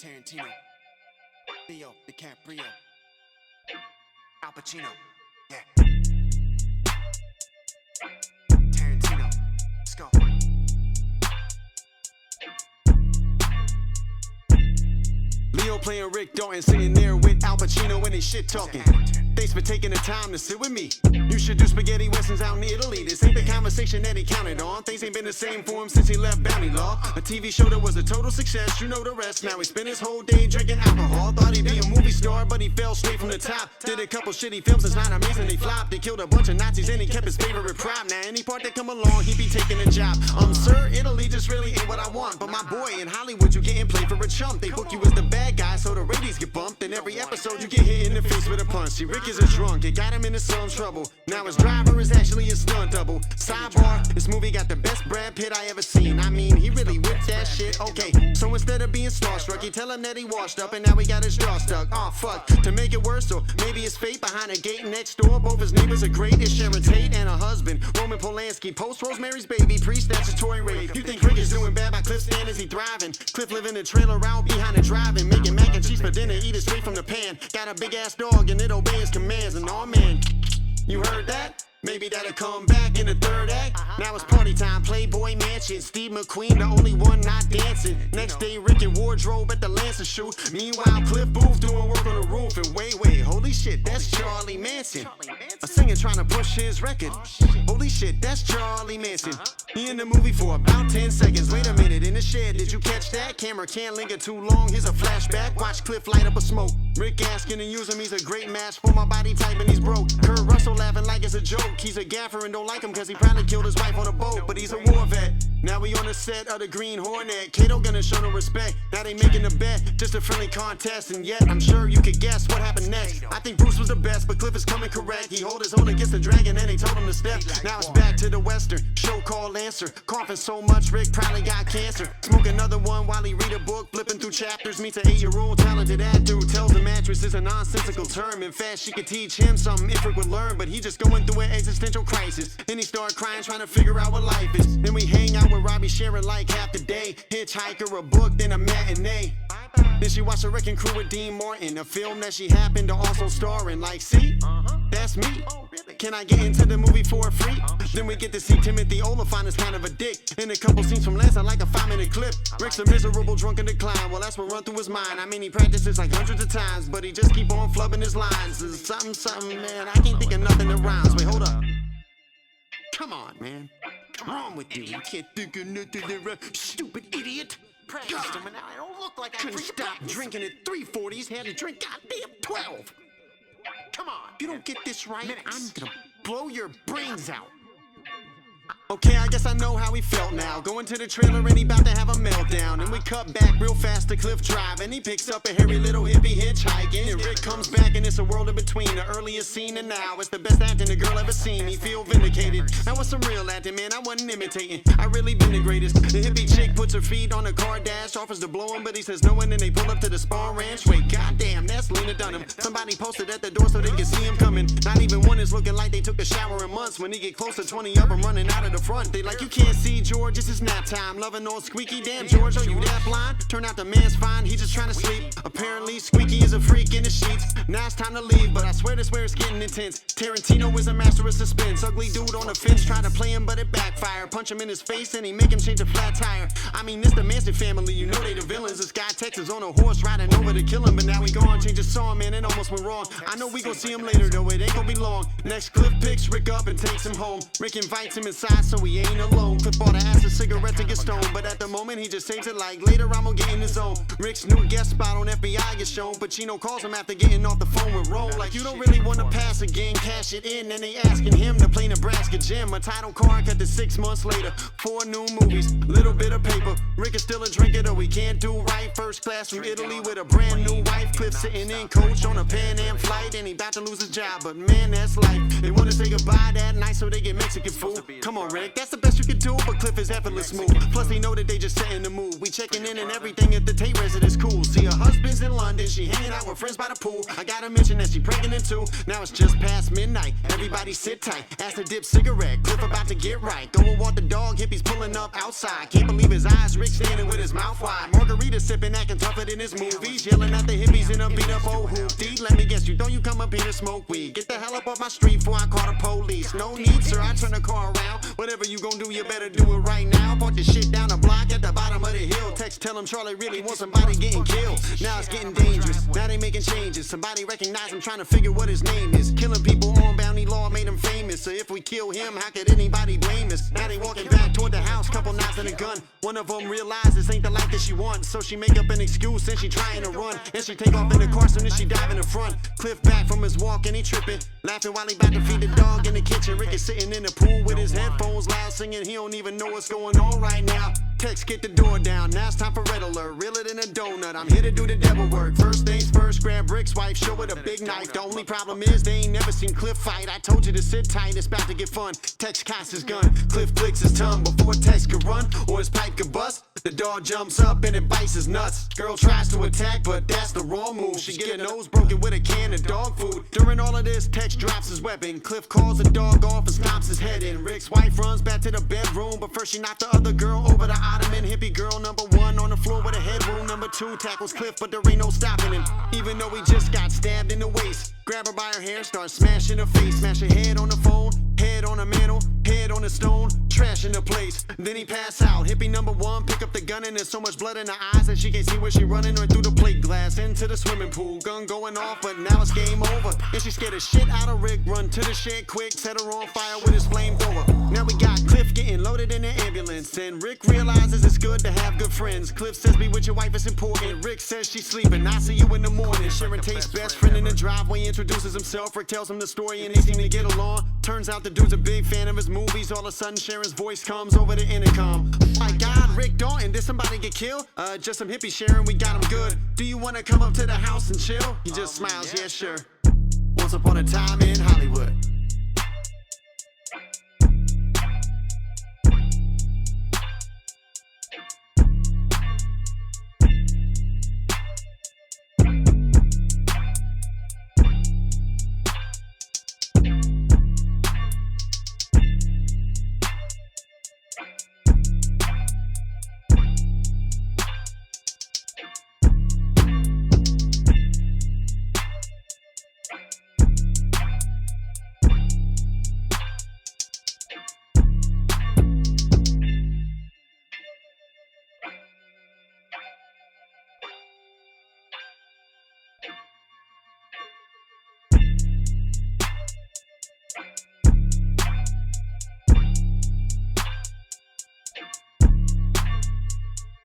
Tarantino, Leo DiCaprio, Al Pacino, yeah. Tarantino, let's go. Leo playing Rick Dalton, sitting there with Al Pacino when they shit talking. Thanks for taking the time to sit with me. You should do spaghetti westerns out in Italy. This ain't the conversation that he counted on. Things ain't been the same for him since he left Bounty Law. A TV show that was a total success, you know the rest. Now he spent his whole day drinking alcohol. Thought he'd be a movie star, but he fell straight from the top. Did a couple shitty films, it's not amazing they flopped. He killed a bunch of Nazis and he kept his favorite prop. Now any part that come along, he be taking a job. Sir, Italy just really ain't what I want. But my boy, in Hollywood, you getting played for a chump. They book you as the bad guy, so the ratings get bumped. And every episode you get hit in the face with a punch. See, Rick is a drunk, it got him into some trouble. Now his driver is actually a stunt double. Sidebar, this movie got the best Brad Pitt I ever seen. I mean, he really whipped that shit. Okay, so instead of being starstruck, he tell him that he washed up and now he got his jaw stuck. Oh fuck, to make it worse, or maybe it's fate behind a gate next door. Both his neighbors are great, it's Sharon Tate and her husband Roman Polanski. Post Rosemary's Baby, pre-statutory rape. You think Rick is doing bad by Cliff standards, he thriving. Cliff living a trailer out behind the driving, making mac and cheese for dinner, eat it straight from the pan. Got a big ass dog and it obeys his commands. And oh man, you heard that? Maybe that'll come back in the third act. Now it's party time, Playboy Mansion. Steve McQueen, the only one not dancing. Next day, Rick in wardrobe at the Lancer shoot. Meanwhile, Cliff Booth doing work on the roof. And wait, holy shit, that's Charlie Manson. A singer trying to push his record. Holy shit, that's Charlie Manson. He in the movie for about 10 seconds. Wait a minute, in the shed, did you catch that? Camera can't linger too long, here's a flashback. Watch Cliff light up a smoke. Rick asking to use him, he's a great match for my body type and he's broke. Kurt Russell laughing like it's a joke. He's a gaffer and don't like him cause he probably killed his wife on a boat. But he's a war vet. Now we on the set of the Green Hornet. Kato gonna show no respect. Now they making a bet, just a friendly contest. And yet I'm sure you could guess what happened next. I think Bruce was the best, but Cliff is coming correct. He hold his own against the dragon and they told him to step. Now it's back to the western show called Lancer. Coughing so much Rick probably got cancer. Smoke another one while he read a book. Flipping through chapters, meets an 8-year-old talented actor who tells the mattress is a nonsensical term. In fact, she could teach him something if Rick would learn. But he just going through an existential crisis. Then he start crying trying to figure out what life is. Then we hang out with Robbie sharing like half the day. Hitchhiker, a book, then a matinee. Then she watched a Wrecking Crew with Dean Martin, a film that she happened to also star in. Like, see, that's me. Can I get into the movie for free? Then we get to see Timothy Oliphant is kind of a dick. In a couple scenes from Lance, I like a 5-minute clip. Rick's a miserable drunk in decline. Well, that's what run through his mind. I mean, he practices like hundreds of times, but he just keep on flubbing his lines. There's something, man. I can't think of nothing that rhymes. Wait, hold up. Come on, man. What's wrong with you? You can't think of nothing that rhymes. Stupid idiot. Practiced him and I don't look like I couldn't stop drinking at 340s. Had to drink goddamn 12. Come on. If you don't get this right, Minnix. I'm gonna blow your brains out. Okay, I guess I know how he felt now. Going to the trailer and he about to have a meltdown. And we cut back real fast to Cliff Drive. And he picks up a hairy little hippie hitchhiking. And Rick comes back and it's a world in between. The earliest scene and now. It's the best acting a girl ever seen. He feel vindicated. That was some real acting, man. I wasn't imitating. I really been the greatest. The hippie chick puts her feet on a car dash. Offers to blow him, but he says no. And then they pull up to the Spawn Ranch. Wait, goddamn, that's Lena Dunham. Somebody posted at the door so they can see him coming. Not even one is looking like they took a shower in months. When he get close to 20 of them running out of the front. They like, you can't see George, it's his nap time. Loving all squeaky, damn George, are you that blind? Turn out the man's fine, he's just trying to sleep. Apparently Squeaky is a freak in the sheets. Now it's time to leave, but I swear this where it's getting intense. Tarantino is a master of suspense. Ugly dude on the fence, try to play him but it backfire. Punch him in his face and he make him change a flat tire. I mean, this the Manson family, you know they the villains. This guy Texas on a horse riding over to kill him, but now he gone, change his song, man, it almost went wrong. I know we gon' see him later though, it ain't gonna be long. Next Cliff picks Rick up and takes him home. Rick invites him inside so he ain't alone. Cliff bought an ass a cigarette to get stoned, but at the moment he just saves it like later I'm gonna get in his zone. Rick's new guest spot on FBI gets shown. Pacino calls him after getting off the phone with Rome. Like, you don't really wanna pass a game, cash it in. And they asking him to play Nebraska Jim. A title card cut to 6 months later. 4 new movies, little bit of paper. Rick is still a drinker though he can't do right. First class from Italy with a brand new wife. Cliff sitting in coach on a Pan Am flight and he about to lose his job, but man, that's life. They wanna say goodbye that night so they get Mexican food. Come on, Rick, that's the best you can do, but Cliff is effortless smooth. Plus they know that they just setting the mood. We checking in and everything at the Tate residence cool. See, her husband's in London, she hanging out with friends by the pool. I gotta mention that she pregnant too. Now it's just past midnight, everybody sit tight. Ask the dip cigarette, Cliff about to get right. Go and walk the dog, hippies pulling up outside. Can't believe his eyes, Rick standing with his mouth wide. Margarita sipping, acting tougher than his movies. Yelling at the hippies in a beat up old hoopty. Let me guess, you don't you come up here to smoke weed. Get the hell up off my street before I call the police. No need, sir, I turn the car around. Whatever you gon' do, you better do it right now. Park the shit down the block at the bottom of the hill. Text, tell him Charlie really wants somebody getting killed. Now it's getting dangerous, now they making changes. Somebody recognize him, trying to figure what his name is. Killing people on bounty law made him famous. So if we kill him, how could anybody blame us? Now they walking back toward the house, couple knives and a gun. One of them realizes this ain't the life that she wants. So she make up an excuse and she trying to run. And she take off in the car soon as she dive in the front. Cliff back from his walk and he tripping, laughing while he about to feed the dog in the kitchen. Rick is sitting in the pool with his headphones loud, singing he don't even know what's going on right now. Text, get the door down, now it's time for red alert. Realer than a donut, I'm here to do the devil work. First things first, grab Rick's wife, show her the big knife. The only problem is they ain't never seen Cliff fight. I told you to sit tight, it's about to get fun. Text cocks his gun, Cliff clicks his tongue before Text could run or his pipe could bust. The dog jumps up and it bites his nuts. Girl tries to attack, but that's the wrong move. She get her nose broken with a can of dog food. During all of this, Text drops his weapon. Cliff calls the dog off and stomps his head in. Rick's wife runs back to the bedroom, but first she knocked the other girl over the ottoman. Hippie girl number one on the floor with a head wound. Number two tackles Cliff, but there ain't no stopping him. Even though he just got stabbed in the waist. Grab her by her hair, start smashing her face. Smash her head on the phone, head on the mantle, head on the stone, trash in the place. Then he pass out. Hippie number one pick up the gun and there's so much blood in her eyes that she can't see where she running. Right through the plate glass into the swimming pool. Gun going off, but now it's game over. And she scared the shit out of Rick. Run to the shed quick, set her on fire with his flamethrower. Now we got Cliff getting loaded in the ambulance, and Rick realizes it's good to have good friends. Cliff says be with your wife, it's important. Rick says she's sleeping, I'll see you in the morning. Sharon Tate's best friend in the driveway introduces himself. Rick tells him the story and they seem to get along. Turns out the dude's a big fan of his movies. All of a sudden Sharon's voice comes over the intercom. My God, Rick Dalton, did somebody get killed? Just some hippies, Sharon, we got him good. Do you wanna come up to the house and chill? He just smiles, yeah sure. Once upon a time in Hollywood.